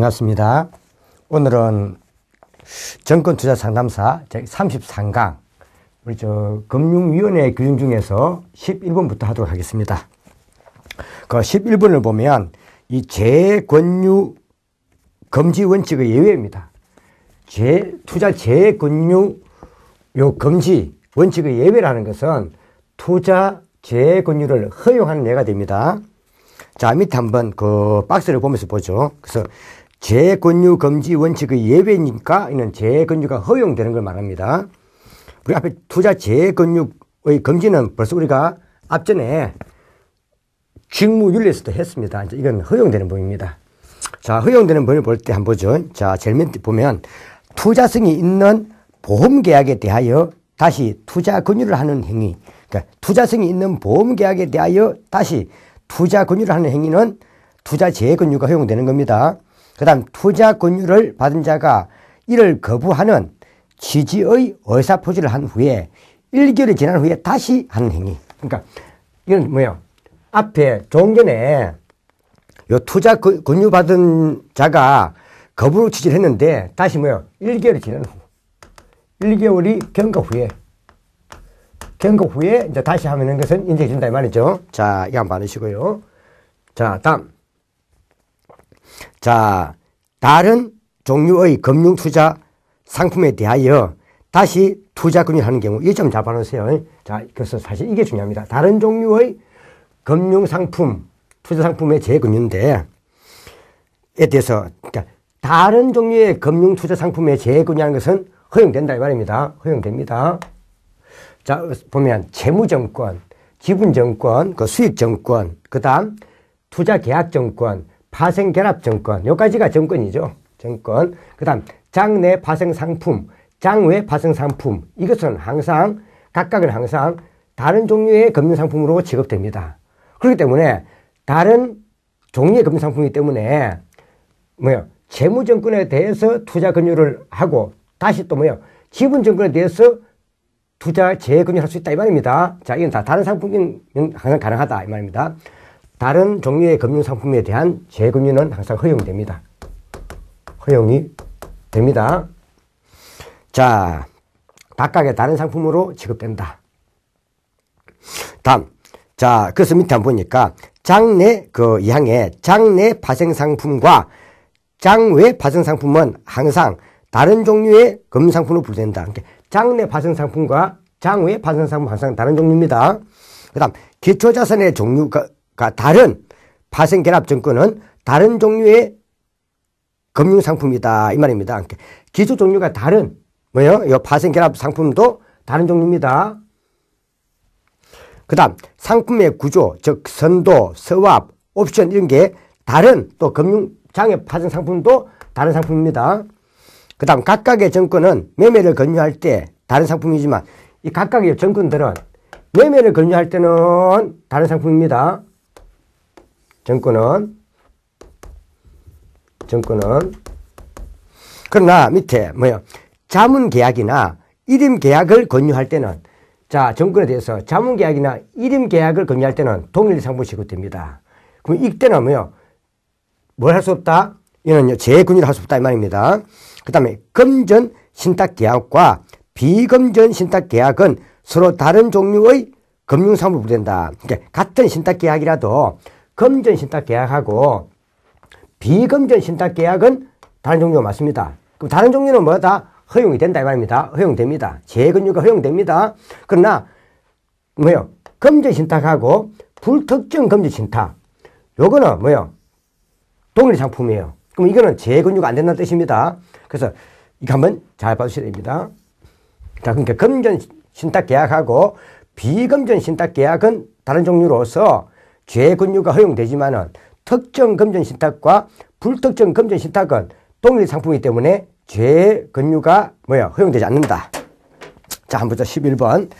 반갑습니다. 오늘은 정권투자상담사 제33강 우리 금융위원회 규정 중에서 11번부터 하도록 하겠습니다. 그 11번을 보면 이 재권유 금지 원칙의 예외입니다. 투자 재권유 요 금지 원칙의 예외라는 것은 투자 재권유를 허용하는 예가 됩니다. 자, 밑에 한번 그 박스를 보면서 보죠. 그래서 재권유 금지 원칙의 예외니까 이는 재권유가 허용되는 걸 말합니다. 우리 앞에 투자 재권유의 금지는 벌써 우리가 앞전에 직무윤리에서도 했습니다. 이제 이건 허용되는 범위입니다. 자, 허용되는 범위를 볼 때 한번 보죠. 자, 제일 밑에 보면 투자성이 있는 보험계약에 대하여 다시 투자 권유를 하는 행위. 그러니까 투자성이 있는 보험계약에 대하여 다시 투자 권유를 하는 행위는 투자 재권유가 허용되는 겁니다. 그 다음 투자 권유를 받은 자가 이를 거부하는 취지의 의사표시를 한 후에 1개월이 지난 후에 다시 하는 행위. 그러니까 이건 뭐예요? 앞에 조금 전에 요 투자 권유 받은 자가 거부 취지를 했는데 다시 뭐예요? 1개월이 지난 후. 1개월이 경과 후에 이제 다시 하는 것은 인정해준다 이 말이죠. 자, 이거 한번 받으시고요. 자, 다음. 자, 다른 종류의 금융투자 상품에 대하여 다시 투자 권유를 하는 경우, 이 점 잡아놓으세요. 자, 그래서 사실 이게 중요합니다. 다른 종류의 금융상품, 투자상품의 재권유인데, 에 대해서, 그러니까 다른 종류의 금융투자상품의 재권유하는 것은 허용된다 이 말입니다. 허용됩니다. 자, 보면 채무증권, 지분증권, 그 수익증권, 그 다음 투자계약증권, 파생결합증권, 요까지가 증권이죠. 증권. 그 다음 장내 파생상품, 장외 파생상품, 이것은 항상 각각은 항상 다른 종류의 금융상품으로 취급됩니다. 그렇기 때문에 다른 종류의 금융상품이기 때문에 채무증권에 대해서 투자 권유를 하고 다시 또 지분증권에 대해서 투자 재권유를 할 수 있다 이 말입니다. 자, 이건 다 다른 상품은 항상 가능하다 이 말입니다. 다른 종류의 금융상품에 대한 재권유는 항상 허용됩니다. 허용이 됩니다. 자, 각각의 다른 상품으로 취급된다. 다음. 자, 그래서 밑에 한번 보니까 장내 이 항에 장내 파생상품과 장외 파생상품은 항상 다른 종류의 금융상품으로 분류된다. 장내 파생상품과 장외 파생상품은 항상 다른 종류입니다. 그 다음 기초자산의 종류가 다른 파생결합증권은 다른 종류의 금융상품이다 이 말입니다. 기초 종류가 다른 이 파생결합상품도 다른 종류입니다. 그 다음 상품의 구조, 즉 선도, 서합, 옵션 이런 게 다른 또 금융장외 파생상품도 다른 상품입니다. 그 다음 각각의 증권은 매매를 권유할 때 다른 상품이지만 이 각각의 증권들은 매매를 권유할 때는 다른 상품입니다. 증권은 그러나 밑에 자문계약이나 일임계약을 권유할 때는 자, 증권에 대해서 자문계약이나 일임계약을 권유할 때는 동일 상품 취급됩니다. 그럼 이때는 뭘 할 수 없다? 이는 재권유를 할 수 없다 이 말입니다. 그 다음에 금전 신탁계약과 비금전 신탁계약은 서로 다른 종류의 금융상품으로 분류된다. 그러니까 같은 신탁계약이라도 금전 신탁계약하고 비금전 신탁계약은 다른 종류가 맞습니다. 그럼 다른 종류는 뭐다? 허용이 된다 이 말입니다. 허용됩니다. 재권유가 허용됩니다. 그러나 금전 신탁하고 불특정 금전 신탁 요거는 동일 상품이에요. 그럼 이거는 재권유가 안 된다는 뜻입니다. 그래서 이거 한번 잘 봐주셔야 됩니다. 자, 그러니까 금전 신탁 계약하고 비금전 신탁 계약은 다른 종류로서 재권유가 허용되지만은 특정 금전 신탁과 불특정 금전 신탁은 동일 상품이기 때문에 재권유가 허용되지 않는다. 자, 한번 더 11번.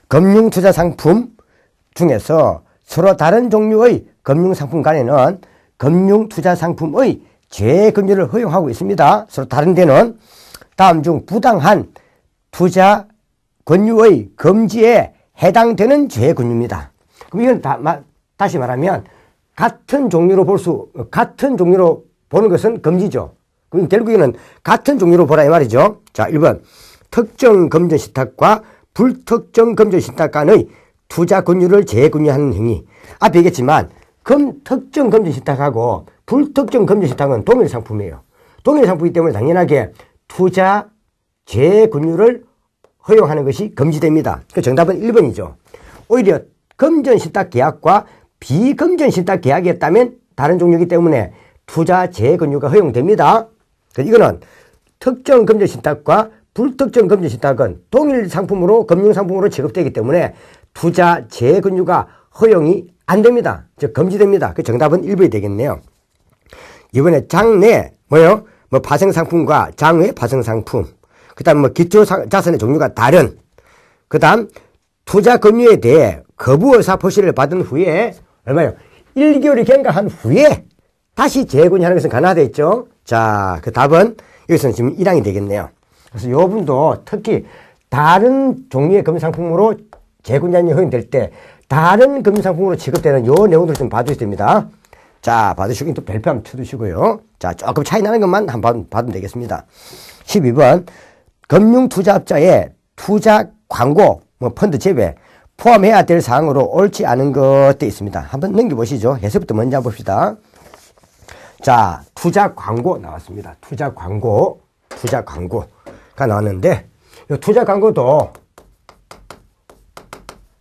금융투자 상품 중에서 서로 다른 종류의 금융상품 간에는 금융투자 상품의 재권유를 허용하고 있습니다. 서로 다른 데는 다음 중 부당한 투자 권유의 금지에 해당되는 재권유입니다. 그럼 이건 다시 말하면 같은 종류로 보는 것은 금지죠. 그럼 결국에는 같은 종류로 보라 이 말이죠. 자, 1번. 특정 금전 신탁과 불특정 금전 신탁 간의 투자 권유를 재권유하는 행위. 앞에 얘기했지만 특정 금전 신탁하고 불특정 금전 신탁은 동일 상품이에요. 동일 상품이기 때문에 당연하게 투자 재권유를 허용하는 것이 금지됩니다. 그 정답은 1번이죠. 오히려 금전 신탁 계약과 비금전 신탁 계약이었다면 다른 종류이기 때문에 투자 재권유가 허용됩니다. 이거는 특정 금전 신탁과 불특정 금전 신탁은 동일 상품으로 금융상품으로 취급되기 때문에 투자 재권유가 허용이 안 됩니다. 즉 금지됩니다. 그 정답은 1번이 되겠네요. 이번에 장내 뭐요? 뭐 파생상품과 장외 파생상품, 그다음 기초 자산의 종류가 다른, 그다음 투자 권유에 대해 거부 의사 표시를 받은 후에 얼마요? 1개월이 경과한 후에 다시 재권유하는 것은 가능하다 했죠. 자, 그 답은 여기서는 지금 1항이 되겠네요. 그래서 요 부분도 특히 다른 종류의 금융상품으로 재권유한이 허용될 때 다른 금융상품으로 취급되는 요 내용들을 좀 봐주셔야 됩니다. 자, 받으시고 또 별표 한번 쳐두시고요. 자, 조금 차이 나는 것만 한번 받으면 되겠습니다. 12번. 금융투자업자의 투자 광고, 펀드 제외, 포함해야 될 사항으로 옳지 않은 것도 있습니다. 한번 넘겨보시죠. 해석부터 먼저 한번 봅시다. 자, 투자 광고 나왔습니다. 투자 광고가 나왔는데, 이 투자 광고도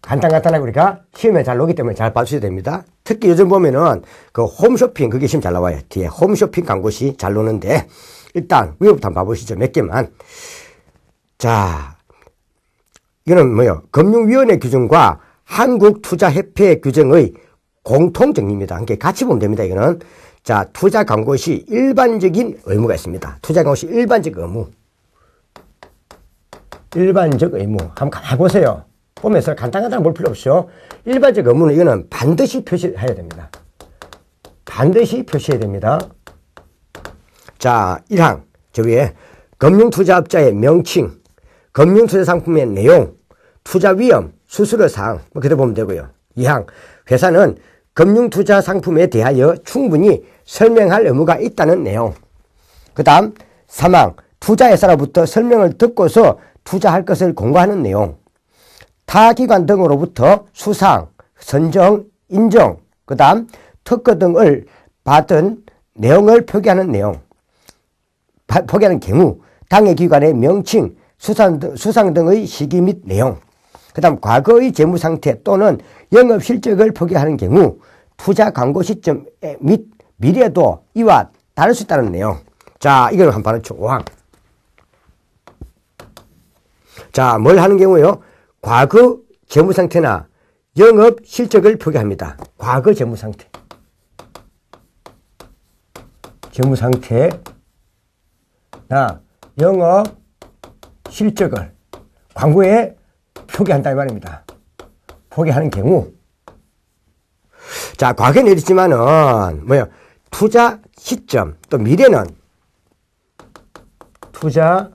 간단하게 우리가 시험에 잘 나오기 때문에 잘 봐주셔야 됩니다. 특히 요즘 보면은 그 홈쇼핑, 그게 시험 잘 나와요. 뒤에 홈쇼핑 광고시 잘 나오는데, 일단 위에부터 한번 봐보시죠. 몇 개만. 자, 이거는 뭐요? 금융위원회 규정과 한국투자협회 규정의 공통정리입니다. 함께 같이 보면 됩니다. 이거는. 자, 투자 광고 시 일반적인 의무가 있습니다. 투자 광고 시 일반적 의무. 일반적 의무. 한번 가만히 보세요. 보면서 간단하게 볼 필요 없죠. 일반적 의무는 이거는 반드시 표시해야 됩니다. 반드시 표시해야 됩니다. 자, 1항. 저 위에 금융투자업자의 명칭, 금융투자상품의 내용, 투자 위험, 수수료 사항, 그대로 보면 되고요. 2항. 회사는 금융투자상품에 대하여 충분히 설명할 의무가 있다는 내용. 그 다음 3항. 투자회사로부터 설명을 듣고서 투자할 것을 공고하는 내용. 타 기관 등으로부터 수상, 선정, 인정, 그 다음 특허 등을 받은 내용을 표기하는 내용. 표기하는 경우, 당해 기관의 명칭, 수상 등의 시기 및 내용. 그 다음 과거의 재무상태 또는 영업실적을 표기하는 경우, 투자 광고 시점 및 미래도 이와 다를 수 있다는 내용. 자, 이걸 한번 봐놓죠. 5항. 자, 뭘 하는 경우요? 과거 재무상태나 영업실적을 표기합니다. 과거 재무상태. 재무상태나 영업실적을 광고에 표기한다 이 말입니다. 표기하는 경우. 자, 과거는 이랬지만은 뭐요? 투자 시점 또 미래는 투자에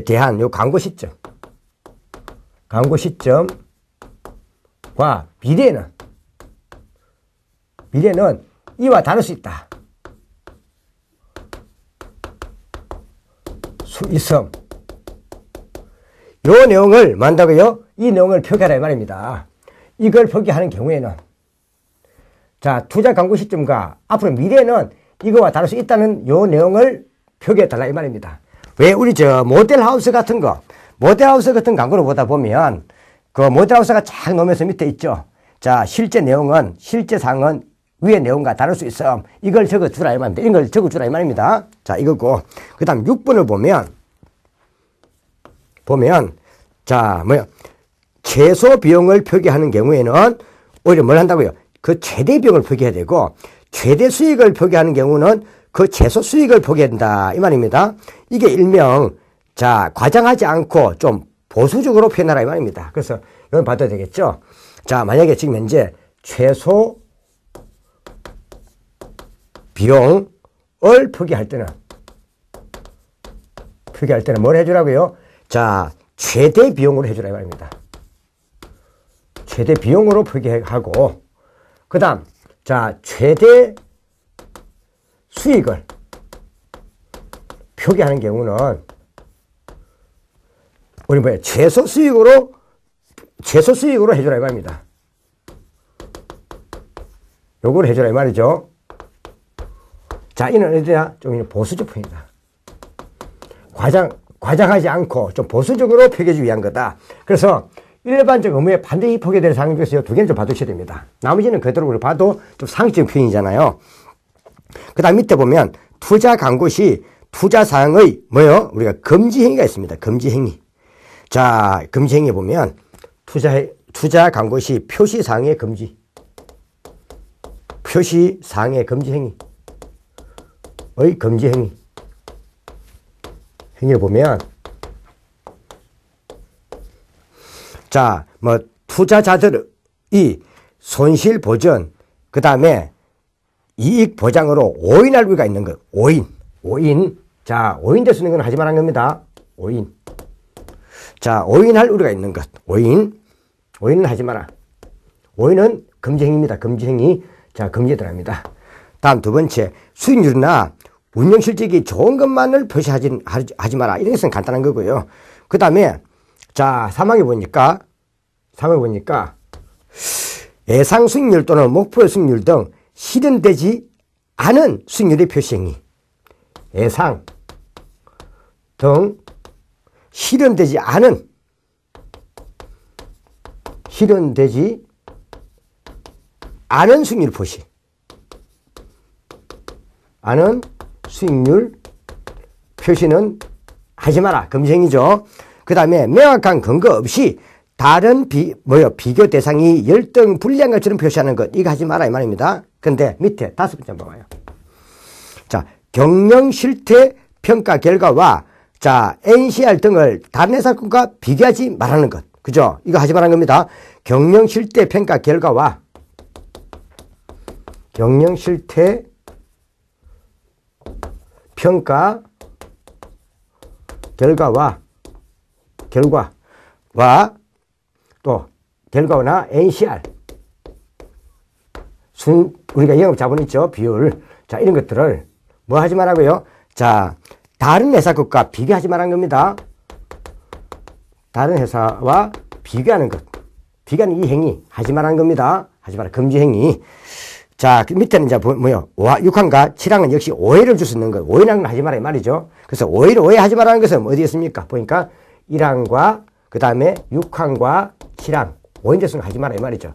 대한 요 광고 시점. 광고 시점과 미래는 이와 다를 수 있다. 수 있음. 요 내용을 뭐 한다고요? 이 내용을 표기하라 이 말입니다. 이걸 표기하는 경우에는 자, 투자 광고 시점과 앞으로 미래는 이거와 다를 수 있다는 요 내용을 표기해 달라 이 말입니다. 왜 우리 모델하우스 같은 광고를 보다 보면 그 모델하우스가 쫙 놓으면서 밑에 있죠. 자, 실제 사항은 위의 내용과 다를 수 있어. 이걸 적어주라 이 말입니다. 이걸 적어주라 이 말입니다. 자, 이거고. 그 다음 6번을 보면 자, 최소 비용을 표기하는 경우에는 오히려 뭘 한다고요? 그 최대 비용을 표기해야 되고, 최대 수익을 표기하는 경우는 그 최소 수익을 표기해야 된다 이 말입니다. 이게 일명 자, 과장하지 않고 좀 보수적으로 표현하라 이 말입니다. 그래서 이건 봐도 되겠죠. 자, 만약에 지금 현재 최소 비용을 표기할 때는 뭘 해주라고요? 자, 최대 비용으로 해주라 이 말입니다. 최대 비용으로 표기하고, 그 다음, 자, 최대 수익을 표기하는 경우는 우리 뭐야 최소 수익으로 해주라 이 말입니다. 요걸 해주라 이 말이죠. 자, 이는 어디냐? 좀 보수적 표현이다. 과장하지 않고 좀 보수적으로 표기하기 위한 거다. 그래서 일반적 의무에 반드시 포기될 사항 중에서 두 개는 좀 봐두셔야 됩니다. 나머지는 그대로 우리 봐도 좀 상식적인 표현이잖아요. 그 다음 밑에 보면 투자 광고 시 투자 사항의 뭐요? 우리가 금지 행위가 있습니다. 금지 행위. 자, 금지 행위 보면 투자 광고 시 표시 사항의 금지. 표시 사항의 금지 행위. 의 금지 행위. 행위를 보면 자, 뭐 투자자들이 손실 보전, 그 다음에 이익 보장으로 오인할 의가 있는 것. 오인. 자, 오인될 수 있는 건 하지 말라는 겁니다. 오인. 자, 오인할 우려가 있는 것. 오인은 하지 마라. 오인은 금지행위입니다. 금지행위. 자, 금지에 들어갑니다. 다음 두 번째, 수익률이나 운영 실적이 좋은 것만을 표시하지 마라. 이런 것은 간단한 거고요. 그 다음에, 자, 3항에 보니까, 예상 수익률 또는 목표 수익률 등 실현되지 않은 수익률의 표시행위. 예상 등 실현되지 않은 수익률 표시. 않은 수익률 표시는 하지 마라. 금지행위죠. 그 다음에 명확한 근거 없이 다른 비교 대상이 열등 불리한 것처럼 표시하는 것. 이거 하지 마라 이 말입니다. 근데 밑에 다섯 번째 한번 봐요. 자, 경영 실태 평가 결과와 자, NCR 등을 다른 회사과 비교하지 말라는 것. 그죠? 이거 하지 말라는 겁니다. 경영 실태 평가 결과와 또 결과나 NCR 우리가 영업 자본 있죠? 비율. 자, 이런 것들을 뭐 하지 말라고요? 자, 다른 회사 것과 비교하지 말라는 겁니다. 다른 회사와 비교하는 것. 비교하는 이 행위 하지 말라는 겁니다. 하지 마라. 금지 행위. 자, 그 밑에는 이제 뭐요? 6항과 7항은 역시 오해를 줄 수 있는 것. 오해라는 걸 하지 마라 이 말이죠. 그래서 오해하지 말라는 것은 어디에 있습니까? 보니까 1항과 그 다음에 6항과 7항. 오해됐으면 하지 마라 이 말이죠.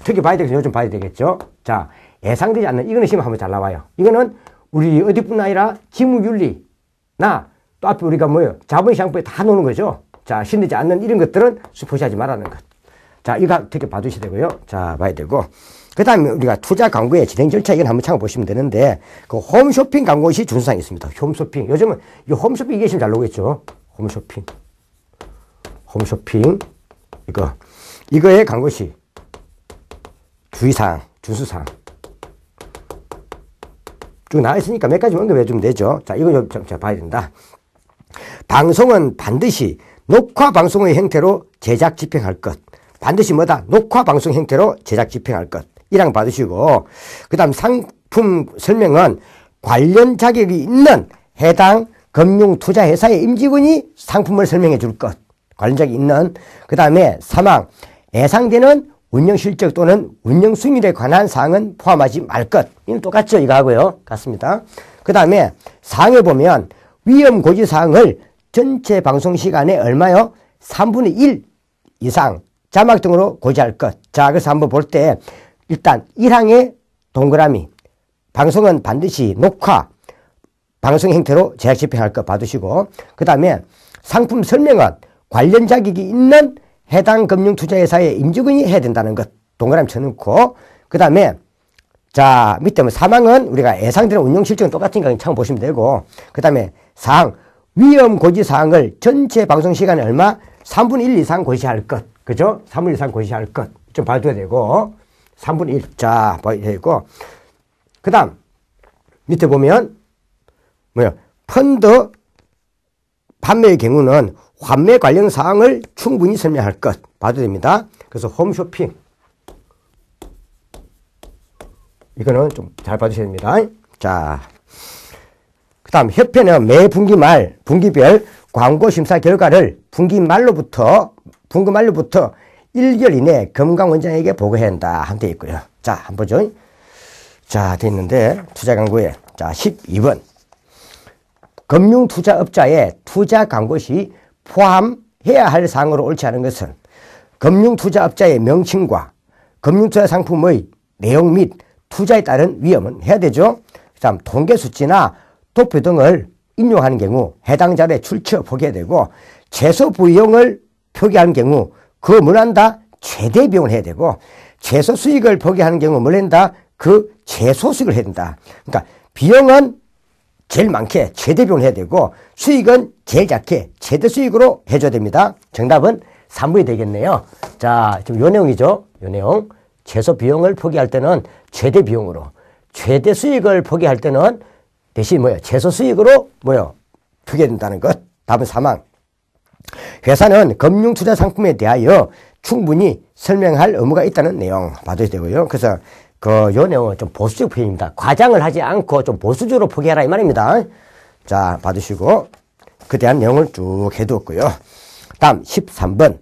특히 봐야 되겠죠. 요즘 봐야 되겠죠. 자, 예상되지 않는 이거는 시험 한번 잘 나와요. 이거는 우리 어디뿐 아니라 지무윤리나 또 앞에 우리가 뭐예요? 자본시장법에 다 놓는 거죠. 자, 신뢰지 않는 이런 것들은 표시하지 말라는 것. 자, 이거 특히 봐두셔야 되고요. 자, 봐야 되고. 그 다음에 우리가 투자 광고의 진행 절차 이건 한번 참고보시면 되는데, 그 홈쇼핑 광고 시 준수사항이 있습니다. 홈쇼핑. 요즘은 이 홈쇼핑 이게 지금 잘 나오겠죠. 홈쇼핑. 이거의 광고 시 주의사항, 준수사항. 쭉 나와 있으니까 몇 가지 언급해 주면 되죠. 자, 이거 좀 봐야 된다. 방송은 반드시 녹화 방송의 형태로 제작 집행할 것. 반드시 뭐다? 녹화 방송 형태로 제작 집행할 것. 이랑 받으시고, 그 다음 상품 설명은 관련 자격이 있는 해당 금융투자회사의 임직원이 상품을 설명해 줄 것. 관련 자격이 있는. 그 다음에 3항 예상되는 운영 실적 또는 운영 수익률에 관한 사항은 포함하지 말 것. 이건 똑같죠? 이거 하고요. 같습니다. 그 다음에 4항에 보면 위험 고지 사항을 전체 방송 시간에 얼마요? 3분의 1 이상 자막 등으로 고지할 것. 자, 그래서 한번 볼 때 일단 1항의 동그라미. 방송은 반드시 녹화, 방송 형태로 제작 집행할 것 봐두시고, 그 다음에 상품 설명은 관련 자격이 있는 해당 금융투자회사의 임직원이 해야 된다는 것. 동그라미 쳐놓고, 그 다음에 자, 밑에 3항은 우리가 예상되는 운영 실적은 똑같으니까 참 보시면 되고, 그 다음에 4항 위험 고지 사항을 전체 방송 시간에 얼마? 3분의 1 이상 고지할 것. 그죠? 3분의 1 이상 고지할 것. 좀 봐줘야 되고, 3분의 1. 자, 봐야 되고. 그 다음, 밑에 보면, 펀드 판매의 경우는 환매 관련 사항을 충분히 설명할 것. 봐도 됩니다. 그래서 홈쇼핑. 이거는 좀 잘 봐주셔야 됩니다. 자, 그 다음 협회는 매 분기별 광고 심사 결과를 분기 말로부터 1개월 이내 금강원장에게 보고해야 한다. 한 돼 있고요. 자, 한번 보죠. 자, 돼 있는데 투자 광고에 자, 12번. 금융투자업자의 투자 광고 시 포함해야 할 사항으로 옳지 않은 것은 금융투자업자의 명칭과 금융투자 상품의 내용 및 투자에 따른 위험은 해야 되죠. 그 다음 통계수치나 도표 등을 인용하는 경우 해당 자료에 출처 표기해야 되고 최소 비용을 표기하는 경우 그 문한다 최대 비용을 해야 되고 최소 수익을 표기하는 경우 뭘 한다 그 최소 수익을 해야 된다. 그러니까 비용은 제일 많게 최대 비용을 해야 되고 수익은 제일 작게 최대 수익으로 해줘야 됩니다. 정답은 3번이 되겠네요. 자, 지금 요 내용이죠. 요 내용. 최소 비용을 표기할 때는 최대 비용으로, 최대 수익을 표기할 때는 대신 최소 수익으로 표기해야 된다는 것. 답은 3항. 회사는 금융투자 상품에 대하여 충분히 설명할 의무가 있다는 내용 봐도 되고요. 그래서 요 내용은 좀 보수적 표현입니다. 과장을 하지 않고 좀 보수적으로 표기해라 이 말입니다. 자, 봐두시고 그 대한 내용을 쭉 해두었고요. 다음 13번.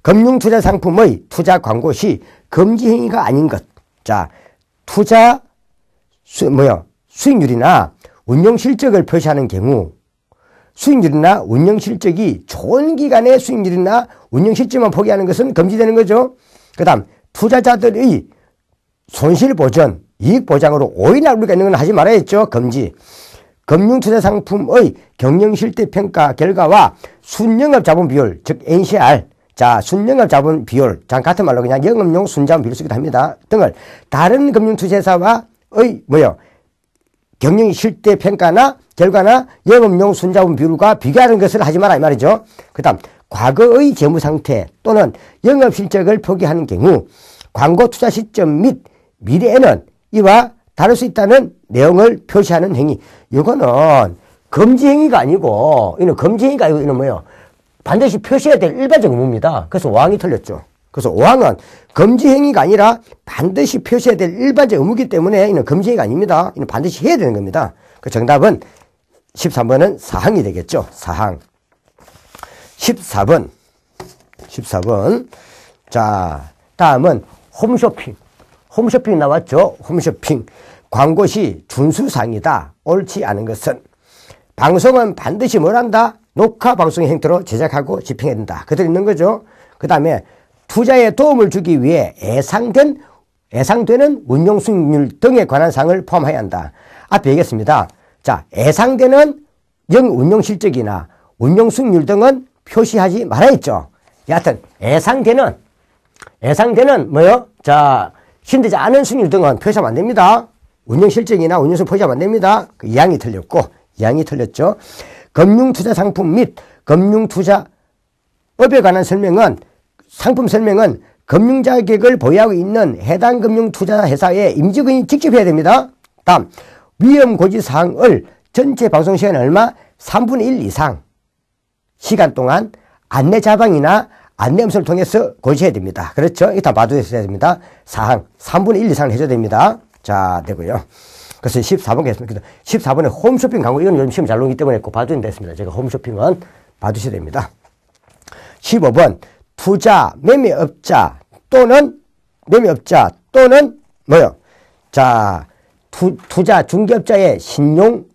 금융투자 상품의 투자 광고 시 금지 행위가 아닌 것. 자, 투자 수익률이나 운용 실적을 표시하는 경우 수익률이나 운용 실적이 좋은 기간의 수익률이나 운용 실적만 포기하는 것은 금지되는 거죠. 그 다음 투자자들의 손실 보전, 이익 보장으로 오인할 우리가 있는 건 하지 말아야 했죠. 금지. 금융투자 상품의 경영실태 평가 결과와 순영업 자본 비율, 즉 NCR, 자, 순영업 자본 비율, 자, 같은 말로 그냥 영업용 순자본 비율 쓰기도 합니다. 등을 다른 금융투자사와의 경영실태 평가나 결과나 영업용 순자본 비율과 비교하는 것을 하지 마라 이 말이죠. 그 다음 과거의 재무상태 또는 영업실적을 표기하는 경우 광고 투자 시점 및 미래에는 이와 다를 수 있다는 내용을 표시하는 행위. 이거는 금지 행위가 아니고, 이는 금지 행위가 아니고, 이는 반드시 표시해야 될 일반적 의무입니다. 그래서 5항이 틀렸죠. 그래서 5항은 금지 행위가 아니라 반드시 표시해야 될 일반적 의무이기 때문에 이는 금지 행위가 아닙니다. 이는 반드시 해야 되는 겁니다. 그 정답은 13번은 4항이 되겠죠. 4항. 14번. 자, 다음은 홈쇼핑. 홈쇼핑 나왔죠. 홈쇼핑. 광고 시 준수사항이다. 옳지 않은 것은 방송은 반드시 뭘 한다? 녹화 방송의 형태로 제작하고 집행해야 된다. 그대로 있는 거죠. 그 다음에 투자에 도움을 주기 위해 예상되는 운용 수익률 등에 관한 사항을 포함해야 한다. 앞에 얘기했습니다. 자, 예상되는 운용 실적이나 운용 수익률 등은 표시하지 말아야 했죠. 여하튼 예상되는 자, 힘들지 않은 수익률 등은 표시하면 안 됩니다. 운용 실적이나 운용 수익 표시하면 안 됩니다. 그 2항이 틀렸고 2항이 틀렸죠. 금융투자 상품 및 금융투자업에 관한 상품 설명은 금융자격을 보유하고 있는 해당 금융투자회사의 임직원이 직접 해야 됩니다. 다음, 위험고지사항을 전체 방송시간 얼마? 3분의 1 이상 시간 동안 안내 자방이나 안내 음성을 통해서 고지해야 됩니다. 그렇죠? 이거 다 봐두셔야 됩니다. 사항 3분의 1 이상을 해줘야 됩니다. 자, 되고요. 그래서 14번 했습니다. 14번에 홈쇼핑 광고, 이건 요즘 시험 잘 나오기 때문에 꼭 봐두면 됐습니다. 제가 홈쇼핑은 봐두셔야 됩니다. 15번, 투자, 매매업자 또는 자, 투자 중개업자의 신용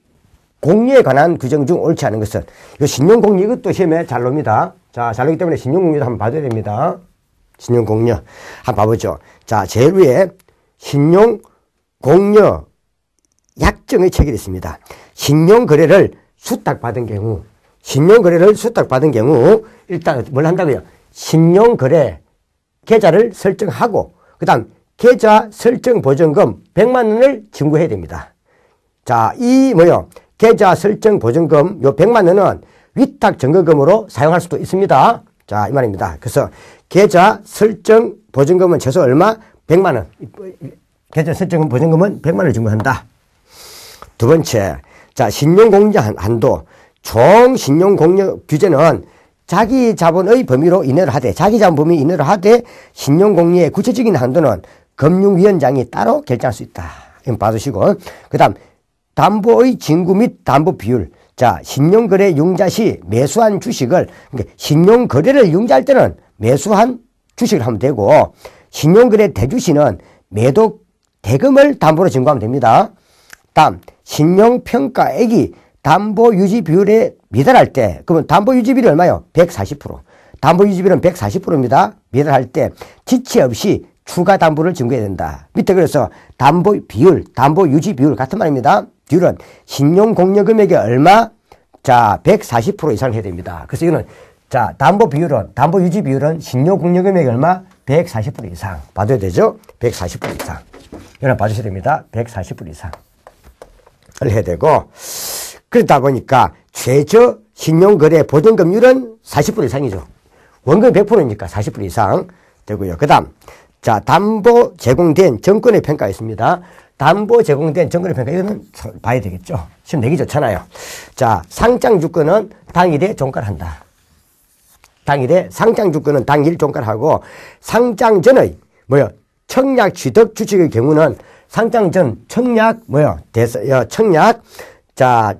공유에 관한 규정 중 옳지 않은 것은, 이거 신용 공유, 이것도 시험에 잘 나옵니다. 자, 잘 나오기 때문에 신용 공유도 한번 봐줘야 됩니다. 신용 공유. 한번 봐보죠. 자, 제일 위에 신용 공유 약정의 체결이 있습니다. 신용거래를 수탁받은 경우, 일단 뭘 한다고요? 신용거래 계좌를 설정하고, 그 다음 계좌 설정 보증금 100만 원을 청구해야 됩니다. 자, 계좌 설정 보증금 요 100만 원은 위탁 증거금으로 사용할 수도 있습니다. 자, 이 말입니다. 그래서 계좌 설정 보증금은 최소 얼마? 100만 원. 계좌 설정 보증금은 100만 원을 청구한다. 두 번째, 자, 신용공여 한도. 총 신용공여 규제는 자기 자본의 범위로 인하를 하되, 신용공여의 구체적인 한도는 금융위원장이 따로 결정할 수 있다. 이건 봐두시고. 그 다음, 담보의 징구 및 담보 비율. 자, 신용거래 융자 시 매수한 주식을, 그러니까 신용거래를 융자할 때는 매수한 주식을 하면 되고, 신용거래 대주 시는 매도 대금을 담보로 징구하면 됩니다. 다음, 신용평가액이 담보 유지 비율에 미달할 때, 그러면 담보 유지 비율이 얼마요? 140%. 담보 유지 비율은 140%입니다. 미달할 때 지체 없이 추가 담보를 징구해야 된다. 밑에 그래서 담보 비율, 담보 유지 비율 같은 말입니다. 비율은 신용 공여 금액이 얼마? 자, 140% 이상 해야 됩니다. 그래서 이거는 자, 담보 비율은, 담보 유지 비율은 신용 공여 금액이 얼마? 140% 이상. 봐줘야 되죠? 140% 이상. 이거는 봐주셔야 됩니다. 140% 이상을 해야 되고, 그러다 보니까 최저 신용거래 보증금률은 40% 이상이죠. 원금이 100%니까 40% 이상 되고요. 그 다음, 자, 담보 제공된 정권의 평가가 있습니다. 담보 제공된 정권의 평가, 이거는 봐야 되겠죠. 지금 내기 좋잖아요. 자, 상장 주권은 당일에 종가한다. 당일에, 상장 주권은 당일 종가하고, 상장 전의, 청약 취득 주식의 경우는 상장 전 청약, 청약, 자,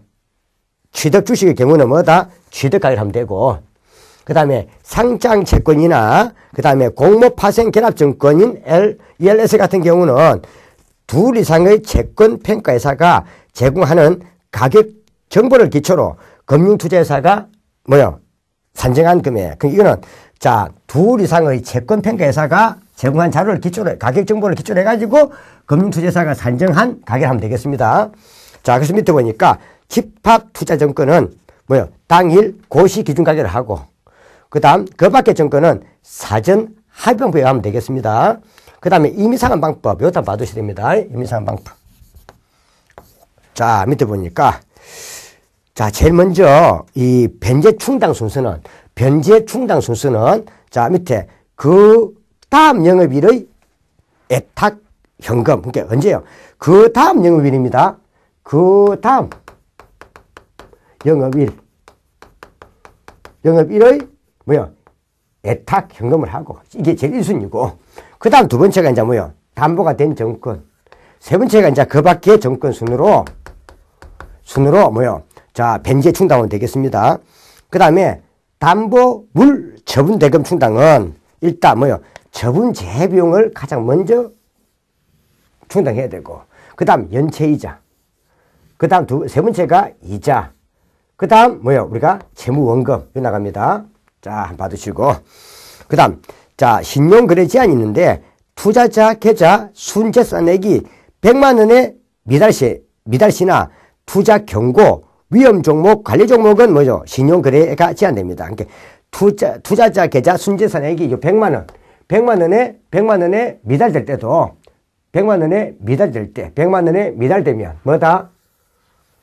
취득 주식의 경우는 뭐다? 취득 가격을 하면 되고, 그 다음에 상장 채권이나, 그 다음에 공모 파생 결합 증권인 ELS 같은 경우는 둘 이상의 채권 평가회사가 제공하는 가격 정보를 기초로 금융투자회사가 산정한 금액. 이거는 자, 둘 이상의 채권 평가회사가 제공한 자료를 기초로, 가격 정보를 기초로 해가지고 금융투자회사가 산정한 가격을 하면 되겠습니다. 자, 그래서 밑에 보니까 집합투자증권은 당일 고시 기준 가격을 하고, 그 다음, 그 밖의 증권은 사전 합의 방법에 가면 되겠습니다. 그 다음에 임의상환 방법, 이것도 한번 봐두셔야 됩니다. 임의상환 방법. 자, 밑에 보니까, 자, 제일 먼저, 이 변제 충당 순서는, 자, 밑에, 그 다음 영업일의 애탁 현금. 그러니까 언제요? 그 다음 영업일입니다. 그 다음 영업일의 애탁 현금을 하고, 이게 제일 1순위고, 그 다음 두 번째가 이제 담보가 된 정권. 세 번째가 이제 그 밖의 정권 순으로 자, 변제 충당은 되겠습니다. 그 다음에 담보물 처분 대금 충당은 일단 처분 재해 비용을 가장 먼저 충당해야 되고, 그 다음 연체이자, 그 다음 세 번째가 이자, 그 다음 우리가 채무원금 이거 나갑니다. 자, 한번 받으시고, 그 다음 자, 신용거래 제한이 있는데 투자자 계좌 순재산액이 100만 원의 미달시나 투자 경고 위험 종목 관리 종목은 신용거래가 제한됩니다. 그러니까 투자자 계좌 순재산액이 100만 원에 미달될 때도 100만 원에 미달되면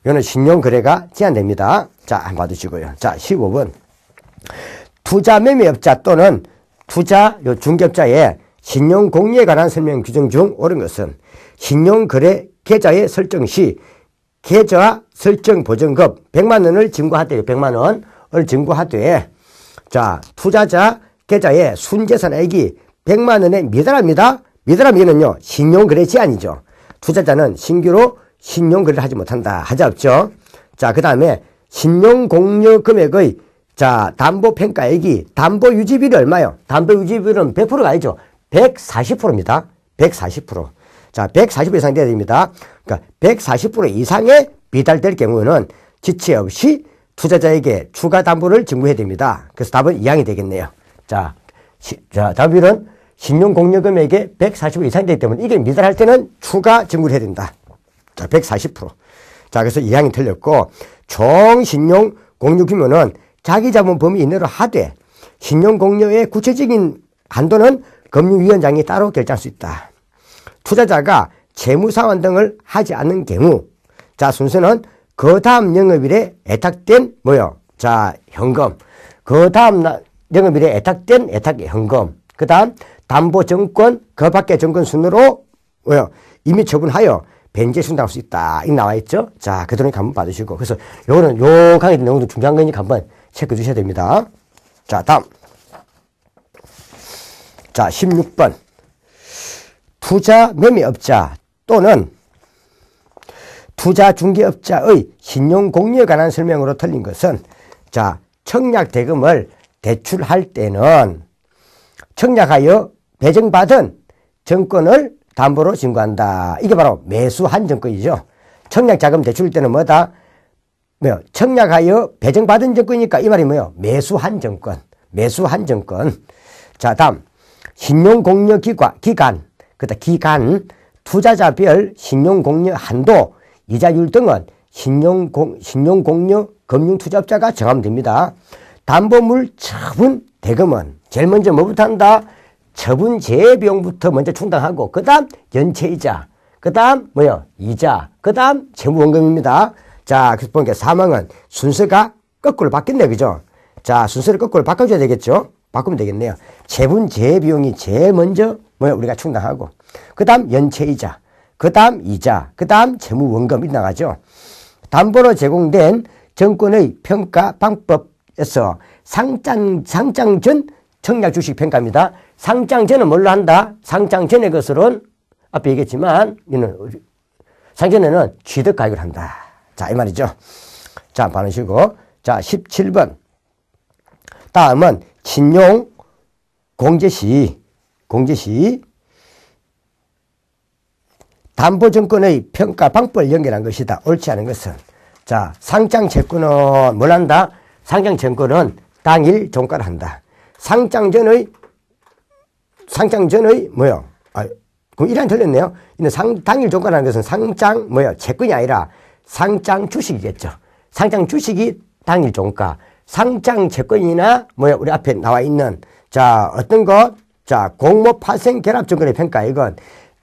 이거는 신용거래가 제한됩니다. 자, 한번 봐두시고요. 자, 15번. 투자 매매업자 또는 투자 중개업자의 신용공유에 관한 설명 규정 중 옳은 것은 신용거래 계좌의 설정 시 계좌 설정 보증금 100만 원을 징구하되 100만 원을 징구하되 자, 투자자 계좌의 순재산액이 100만 원에 미달합니다. 미달하면은요, 신용거래 제한이죠. 투자자는 신규로 신용거래를 하지 못한다. 하지 없죠. 자, 그 다음에 신용공여 금액의 자, 담보평가액이 담보유지비율이 얼마요? 담보유지비율은 100%가 아니죠. 140%입니다. 140%. 자, 140% 이상 돼야 됩니다. 그러니까 140% 이상에 미달될 경우는 지체 없이 투자자에게 추가 담보를 징구해야 됩니다. 그래서 답은 2항이 되겠네요. 자, 답은 신용공여금액의 140% 이상 되기 때문에 이게 미달할 때는 추가 징구를 해야 된다. 자, 140%. 자, 그래서 2항이 틀렸고, 총신용 공유 규모는 자기자본 범위 이내로 하되 신용공여의 구체적인 한도는 금융위원장이 따로 결정할 수 있다. 투자자가 채무상환 등을 하지 않는 경우, 자, 순서는 그 다음 영업일에 애탁된 자, 현금, 그 다음 영업일에 애탁된 애탁 현금, 그 다음 담보증권, 그 밖의 증권 순으로 이미 처분하여 변제 충당할 수 있다. 이 나와 있죠? 자, 그대로 한번 받으시고. 그래서 요거는 요 강의 내용도 중요한 거니까 한번 체크해 주셔야 됩니다. 자, 다음. 자, 16번. 투자 매매업자 또는 투자 중개업자의 신용 공유에 관한 설명으로 틀린 것은 자, 청약 대금을 대출할 때는 청약하여 배정받은 정권을 담보로 신고한다. 이게 바로 매수한 정권이죠. 청약 자금 대출 때는 뭐다? 청약하여 배정받은 정권이니까 이 말이 뭐예요? 매수한 정권. 매수한 정권. 자, 다음 신용공여 기간, 그다음 기간, 투자자별 신용공여 한도, 이자율 등은 신용공여 금융투자업자가 정하면 됩니다. 담보물 처분 대금은 제일 먼저 뭐부터 한다? 처분 제외비용부터 먼저 충당하고 그 다음 연체이자, 그 다음 뭐요? 이자, 그 다음 채무원금입니다. 자, 그래서 보니까 사망은 순서가 거꾸로 바뀌었네요. 그죠? 자, 순서를 거꾸로 바꿔줘야 되겠죠? 바꾸면 되겠네요. 처분 제외비용이 제일 먼저 뭐요? 우리가 충당하고 그 다음 연체이자, 그 다음 이자, 그 다음 채무원금이 나가죠. 담보로 제공된 정권의 평가 방법에서 상장 전 청약 주식 평가입니다. 상장 전은 뭘로 한다? 상장 전의 것으로는 앞에 얘기했지만 이는 상전에는 취득 가액을 한다. 자, 이 말이죠. 자, 봐주시고 자, 17번. 다음은 신용 공제 시 담보증권의 평가 방법을 연결한 것이다. 옳지 않은 것은 자, 상장 채권은 뭘 한다? 상장 채권은 당일 종가를 한다. 상장 전의 뭐요? 그럼 이란 틀렸네요. 이는 당일 종가라는 것은 상장 뭐요? 채권이 아니라 상장 주식이겠죠. 상장 주식이 당일 종가. 상장 채권이나 뭐요? 우리 앞에 나와 있는 자, 어떤 것? 자, 공모 파생 결합 증권의 평가. 이건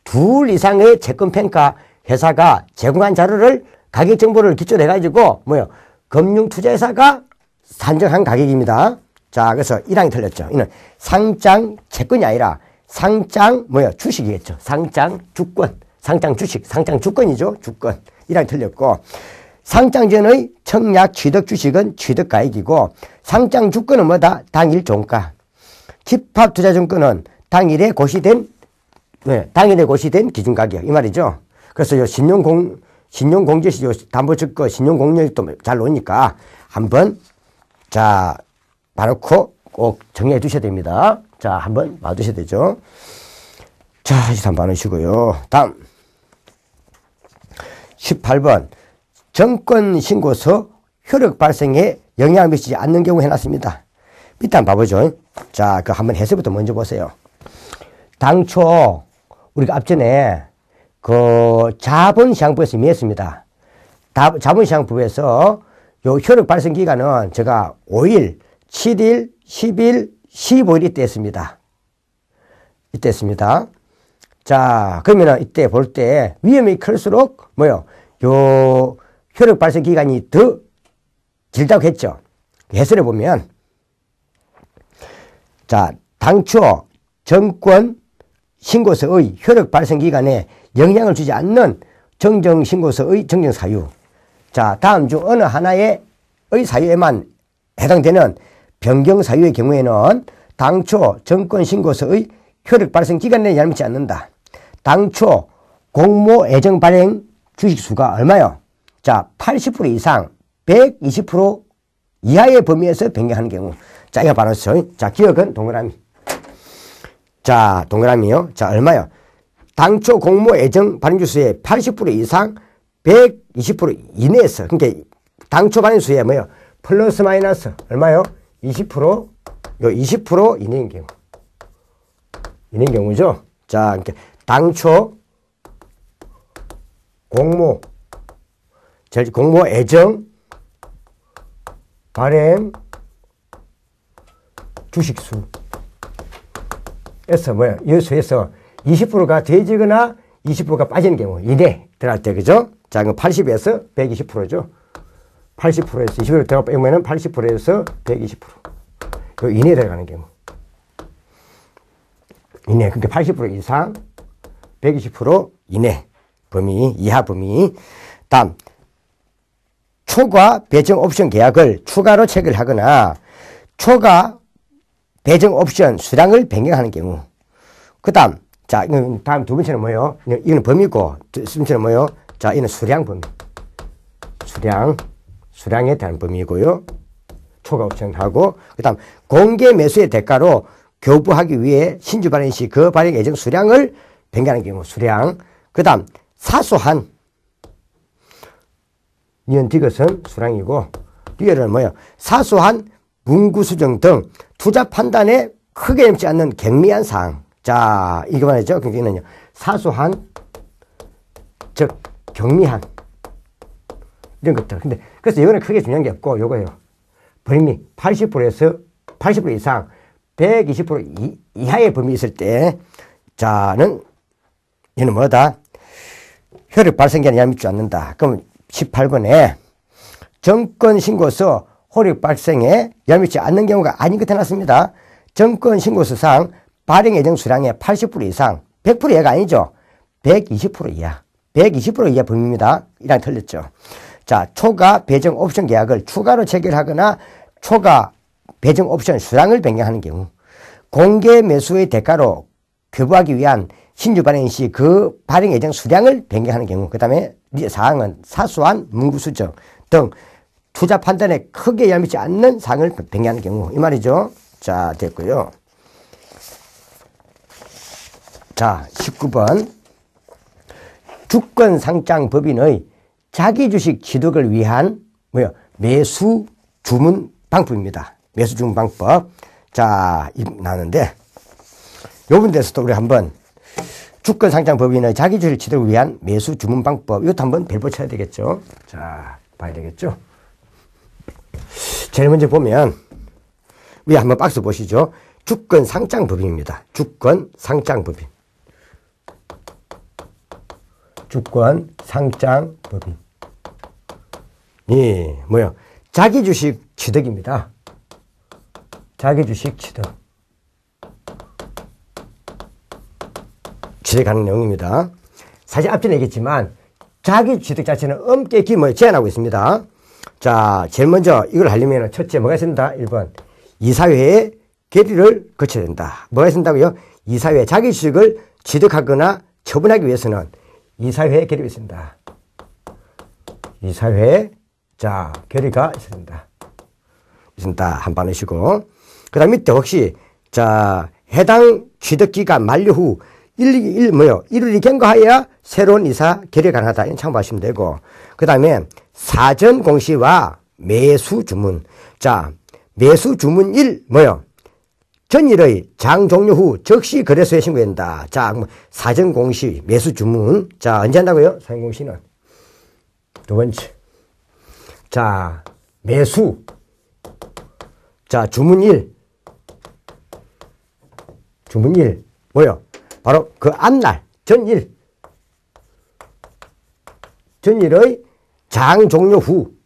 둘 이상의 채권 평가 회사가 제공한 자료를 가격 정보를 기초로 해가지고 뭐요? 금융투자회사가 산정한 가격입니다. 자, 그래서 1항이 틀렸죠. 이는 상장 채권이 아니라 상장 뭐요? 주식이겠죠. 상장 주권, 상장 주식, 상장 주권이죠. 주권. 1항이 틀렸고 상장 전의 청약 취득 주식은 취득 가액이고 상장 주권은 뭐다? 당일 종가. 집합투자증권은 당일에 고시된 기준 가격 이 말이죠. 그래서 요 신용공제시 요 담보증권 신용공여이 또 잘 나오니까 한번 자 봐놓고 꼭 정리해 두셔야 됩니다. 자, 한번 봐두셔야 되죠. 자, 이제 한번 봐놓으시고요. 다음 18번 정권신고서 효력 발생에 영향을 미치지 않는 경우 해놨습니다. 밑에 한번 봐보죠. 자, 그 한번 해설부터 먼저 보세요. 당초 우리가 앞전에 그 자본시장법에서 이해했습니다. 자본시장법에서 요 효력 발생 기간은 제가 5일, 7일, 10일, 15일 이때 했습니다. 이때 했습니다. 자, 그러면은 이때 볼 때 위험이 클수록 뭐요? 요 효력 발생 기간이 더 길다고 했죠. 해설해 보면 자, 당초 정권 신고서의 효력 발생 기간에 영향을 주지 않는 정정신고서의 정정사유. 자, 다음 중 어느 하나의 사유에만 해당되는 변경사유의 경우에는 당초 정권신고서의 효력 발생 기간에 영향을 미치지 않는다. 당초 공모애정 발행 주식수가 얼마요? 자, 80% 이상 120% 이하의 범위에서 변경하는 경우. 자, 이거 봐놓으세요. 자, 기억은 동그라미. 자, 동그라미요. 자, 얼마요? 당초 공모 애정 발행주수의 80% 이상 120% 이내에서, 그러니까 당초 발행수에 뭐요? 플러스 마이너스 얼마요? 20%, 요 20% 이내인 경우. 이내인 경우죠. 자, 그러니까 당초 공모 애정 발행 주식수 에서 뭐야? 이 수에서 20%가 더해지거나 20%가 빠지는 경우 이내 들어갈 때 그죠? 자, 그럼 80에서 120%죠. 80%에서 20% 들어가 빼면은 80%에서 120%. 요 이내 들어가는 경우. 이내. 그러니까 80% 이상 120% 이내 범위, 이하 범위. 다음 초과 배정 옵션 계약을 추가로 체결하거나 초과 배정 옵션 수량을 변경하는 경우. 그 다음, 자, 다음 두 번째는 뭐예요? 이거는 범위고, 두 번째는 뭐예요? 자, 이는 수량 범위. 수량에 대한 범위이고요. 초과 옵션하고, 그 다음, 공개 매수의 대가로 교부하기 위해 신주 발행 시 그 발행 예정 수량을 변경하는 경우 수량. 그 다음, 사소한, 이은 디귿은 수량이고, 리얼은 뭐예요? 사소한 문구 수정 등 투자 판단에 크게 염치 않는 경미한 사항. 자, 이거 말이죠. 경기는요. 사소한, 즉, 경미한. 이런 것들. 근데, 그래서 이거는 크게 중요한 게 없고, 요거예요. 범위 80%에서 80% 이상, 120% 이하의 범위 있을 때, 자는, 얘는 뭐다? 혈액 발생기한에 얄밉지 않는다. 그럼 18번에 정권신고서 혈액 발생에 얄밉지 않는 경우가 아닌 것 해놨습니다. 정권신고서상 발행 예정 수량의 80% 이상, 100% 이하가 아니죠. 120% 이하. 120% 이하 범위입니다. 이랑 틀렸죠. 자, 초과 배정 옵션 계약을 추가로 체결하거나 초과 배정 옵션 수량을 변경하는 경우, 공개 매수의 대가로 교부하기 위한 신주 발행 시 그 발행 예정 수량을 변경하는 경우, 그 다음에 사항은 사소한 문구 수정 등 투자 판단에 크게 얄밉지 않는 사항을 변경하는 경우, 이 말이죠. 자, 됐고요. 자, 19번. 주권상장법인의 자기주식 취득을 위한 매수 주문 방법입니다. 매수 주문 방법. 자, 나오는데 요 부분에서도 우리 한번 주권상장법인의 자기주식 취득을 위한 매수 주문 방법, 이것도 한번 별보 쳐야 되겠죠. 자, 봐야 되겠죠. 제일 먼저 보면 위에 한번 박스 보시죠. 주권상장법인입니다. 주권상장법인. 주권상장법인. 예, 뭐요? 자기주식 취득입니다. 자기주식 취득하는 내용입니다. 사실 앞전에 얘기했지만 자기 취득 자체는 엄격히 제한하고 있습니다. 자, 제일 먼저 이걸 하려면 첫째 뭐가 있습니다. 1번 이사회의 결의를 거쳐야 된다. 뭐가 있습니다고요? 이사회 자기 주식을 취득하거나 처분하기 위해서는 이사회의 결의가 있습니다. 이사회, 자, 결의가 있습니다. 한번 넣으시고. 그 다음 밑에 혹시, 자, 해당 취득기간 만료 후 1일이 경과하여야 새로운 이사 결의 가능하다. 이런 참고하시면 되고. 그 다음에 사전 공시와 매수 주문. 자, 매수 주문 1, 전일의 장 종료 후 즉시 거래소에 신고한다. 자, 사전 공시, 매수 주문. 자, 언제 한다고요? 사전 공시는. 두 번째. 자, 매수. 자, 주문 1. 주문 1. 바로 그 앞날, 전일. 전일의 장 종료 후.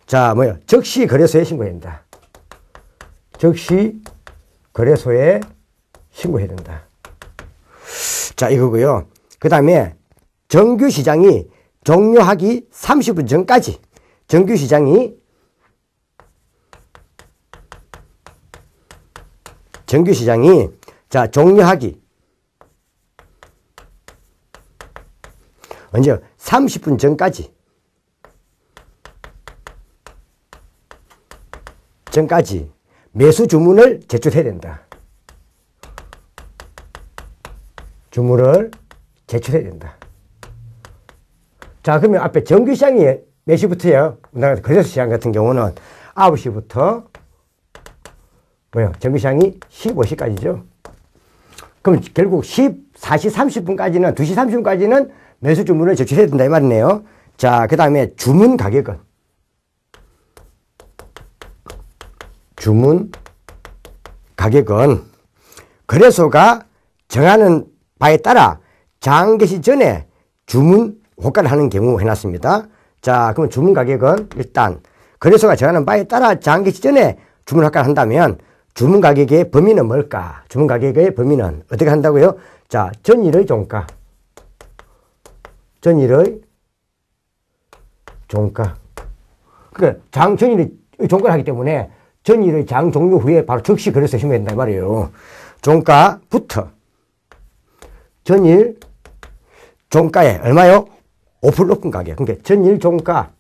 자, 즉시 거래소에 신고해야 된다. 즉시 거래소에 신고해야 된다. 자, 이거고요. 그 다음에 정규시장이 종료하기 30분 전까지 정규시장이 자, 종료하기 언제 30분 전까지 매수 주문을 제출해야 된다. 주문을 제출해야 된다. 자, 그러면 앞에 정규시장이 몇 시부터요? 우리나라 거래소 시장 같은 경우는 9시부터 정규시장이 15시까지죠. 그럼 결국 4시 30분까지는, 2시 30분까지는 매수 주문을 제출해야 된다 이 말이네요. 자, 그 다음에 주문 가격은 거래소가 정하는 바에 따라 장 개시 전에 주문 호가를 하는 경우 해놨습니다. 자, 그럼 주문 가격은 일단 거래소가 정하는 바에 따라 장 개시 전에 주문 호가를 한다면 주문 가격의 범위는 뭘까? 주문 가격의 범위는 어떻게 한다고요? 자, 전일의 종가. 그러니까 전일의 종가를 하기 때문에 전일의 장 종료 후에 바로 즉시 거래소에 신고해야 된다 이 말이에요. 종가부터 전일 종가에 얼마요? 5% 높은 가격. 그러니까 전일 종가에다가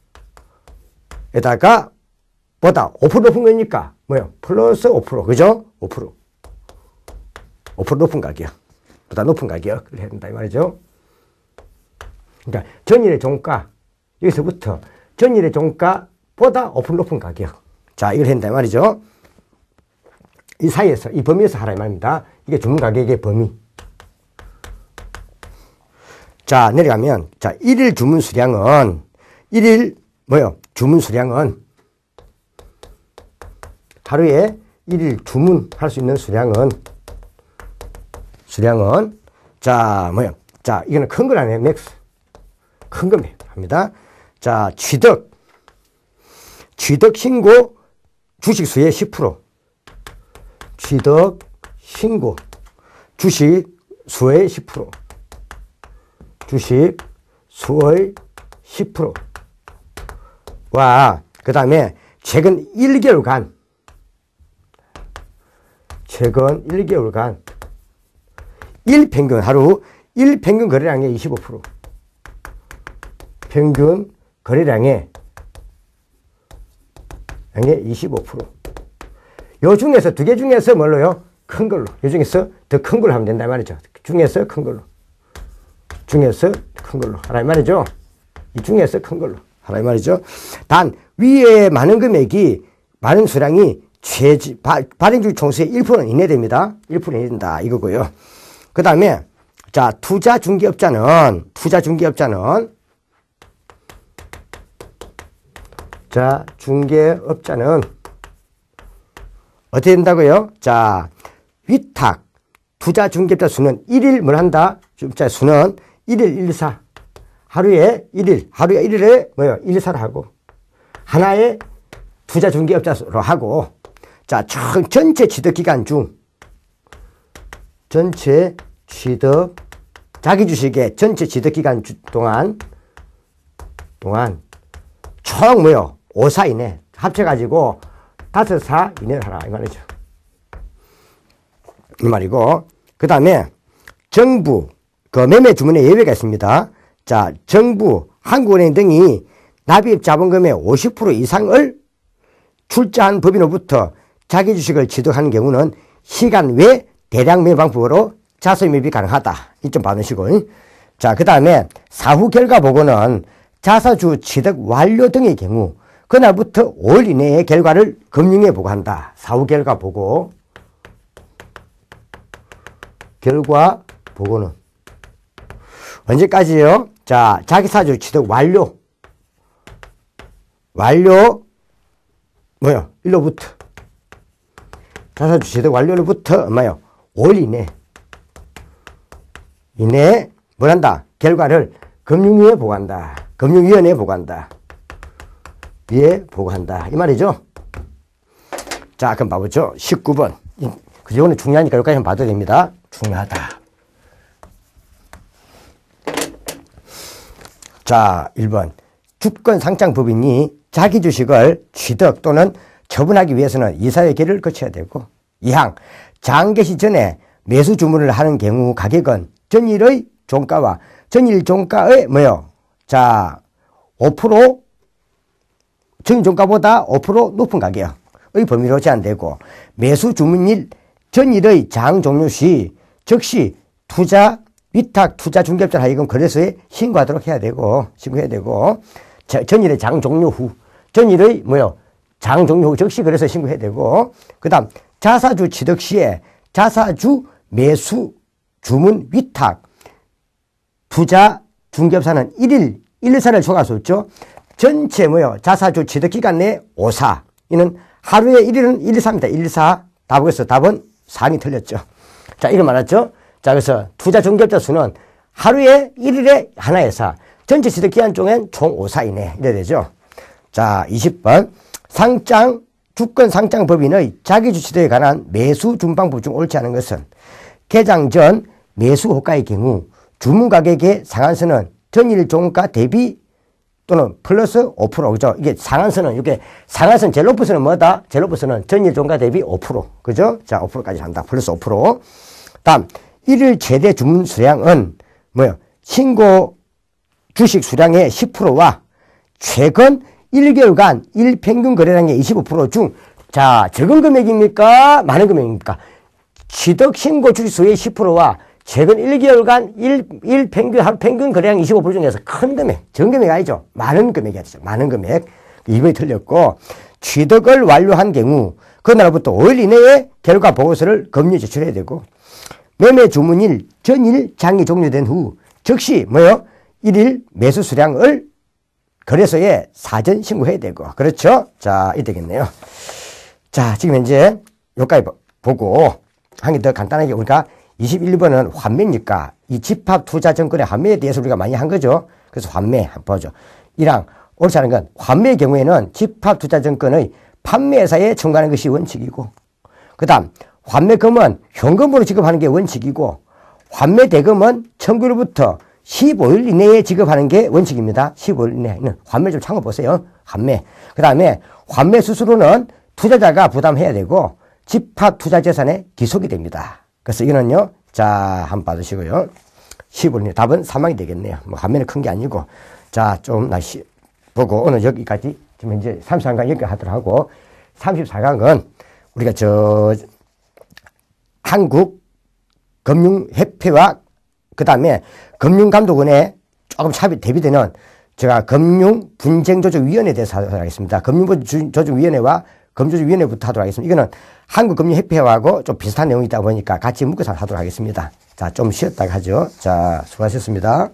보다 5% 높은 거니까 뭐요? 플러스 5%. 그죠? 5%. 5% 높은 가격. 보다 높은 가격을 해야 된다 이 말이죠. 그러니까 전일의 종가 여기서부터 전일의 종가보다 5% 높은 가격. 자, 이걸 한다 이 말이죠. 이 사이에서, 이 범위에서 하라 이 말입니다. 이게 주문 가격의 범위. 자, 내려가면, 자, 1일 주문 수량은, 1일, 뭐요? 주문 수량은, 하루에 1일 주문할 수 있는 수량은, 자, 뭐요? 자, 이거는 큰 걸 아니에요. 맥스. 큰 거 합니다. 자, 취득 신고 주식 수의 10%. 취득 신고 주식 수의 10%. 주식 수의 10%와 그 다음에 최근 1개월간 일평균 하루 일평균 거래량의 25%. 평균 거래량의 25%. 요 중에서 두 개 중에서 뭘로요? 큰 걸로. 요 중에서 더 큰 걸로 하면 된다 말이죠. 중에서 큰 걸로. 하라 이 말이죠. 이 중에서 큰 걸로 하라 이 말이죠. 단 위에 많은 금액이 많은 수량이 발행주식 총수의 1% 이내됩니다. 1% 이내된다 이거고요. 그 다음에 자 투자 중개업자는 어떻게 된다고요? 자, 위탁 투자 중개업자 수는 1일 뭘 한다? 중개업자 수는 1일 1사. 하루에 1일에 뭐요? 1사를 하고 하나의 투자 중개업자로 하고 자, 전체 취득 기간 중 자기 주식의 전체 취득 기간 동안 총 뭐요? 5사 이내 합쳐가지고 5사 이내를 하라 이 말이죠. 이 말이고 그 다음에 정부 그 매매 주문에 예외가 있습니다. 자, 정부, 한국은행 등이 납입 자본금의 50% 이상을 출자한 법인으로부터 자기 주식을 취득하는 경우는 시간 외 대량 매매 방법으로 자수 매입이 가능하다. 이 좀 받으시고. 자, 그 다음에 사후 결과 보고는 자사주 취득 완료 등의 경우 그날부터 5일 이내의 결과를 금융에 보고한다. 사후 결과 보고. 결과 보고는 언제까지요? 자, 자기 사주 취득 완료. 뭐요? 일로부터. 자사주 취득 완료로부터 얼마요? 5일 이내 뭘 한다? 결과를 금융위에 보고한다. 금융위원회에 보고한다. 위에 보고한다. 이 말이죠. 자, 그럼 봐보죠. 19번. 그 요거는 중요하니까 여기까지 한번 봐도 됩니다. 중요하다. 자, 1번. 주권 상장법인이 자기 주식을 취득 또는 처분하기 위해서는 이사의 계를 거쳐야 되고 2항. 장 개시 전에 매수 주문을 하는 경우 가격은 전일의 종가와 전일 종가의 뭐요? 자, 5% 전일 종가보다 5% 높은 가격의 범위로 제한되고 매수 주문일 전일의 장 종료 시 즉시 위탁 투자 중개업자 하여금 거래소에 신고하도록 해야 되고 전일의 장 종료 후 전일의 뭐요? 장 종료 후 즉시 거래소에 신고해야 되고 그다음 자사주 취득 시에 자사주 매수 주문 위탁 투자 중개업사는 1일사를 초과할 수 없죠. 전체 뭐요? 자사주 취득 기간 내 5사. 이는 하루에 1일은 1일사입니다. 1일사. 답에서 답은 4이 틀렸죠. 자, 이거 말았죠? 자, 그래서 투자 중개업자 수는 하루에 1일에 하나의 사. 전체 취득 기간 중엔 총 5사 이내. 이래 되죠. 자, 20번. 주권 상장 법인의 자기주 취득에 관한 매수 준방법 중 옳지 않은 것은 개장 전 매수 호가의 경우 주문 가격의 상한선은 전일 종가 대비 또는 플러스 5%. 그죠? 이게 상한선은, 상한선 제일 높은 선은 뭐다? 제일 높은 선은 전일 종가 대비 5%. 그죠? 자, 5%까지 한다. 플러스 5%. 다음, 일일 최대 주문 수량은 뭐요? 신고 주식 수량의 10%와 최근 1개월간 일평균 거래량의 25% 중, 자, 적은 금액입니까? 많은 금액입니까? 취득 신고 주식 수의 10%와 최근 1개월간 하루 평균 거래량 25% 중에서 큰 금액, 적은 금액 아니죠? 많은 금액이 아니죠. 많은 금액. 이번에 틀렸고, 취득을 완료한 경우, 그날부터 5일 이내에 결과 보고서를 금융에 제출해야 되고, 매매 주문일 전일 장이 종료된 후, 즉시 뭐요? 1일 매수 수량을 거래소에 사전 신고해야 되고, 그렇죠? 자, 이 되겠네요. 자, 지금 현재 여기까지 보고, 한 개 더 간단하게 우리가 21번은 환매니까 이 집합투자증권의 환매에 대해서 우리가 많이 한 거죠. 그래서 환매 한번 보죠. 1항, 옳지 않은 건 환매의 경우에는 집합투자증권의 판매사에 청구하는 것이 원칙이고, 그 다음 환매금은 현금으로 지급하는 게 원칙이고, 환매대금은 청구로부터 15일 이내에 지급하는 게 원칙입니다. 15일 이내에는. 환매 좀 참고보세요. 환매. 그 다음에 환매 수수료는 투자자가 부담해야 되고 집합투자재산에 기속이 됩니다. 그래서 이거는요, 자, 한번 받으시고요. 15일 이내. 답은 3항이 되겠네요. 뭐 환매는 큰 게 아니고. 자, 좀 날씨 보고 오늘 여기까지 지금 이제 33강 여기까지 하도록 하고, 34강은 우리가 한국금융협회와 그 다음에 금융감독원에 조금 대비되는 제가 금융분쟁조정위원회에 대해서 하도록 하겠습니다. 금융조정위원회와 금조정위원회부터 하도록 하겠습니다. 이거는 한국금융협회하고 좀 비슷한 내용이 있다 보니까 같이 묶어서 하도록 하겠습니다. 자, 좀 쉬었다가 하죠. 자, 수고하셨습니다.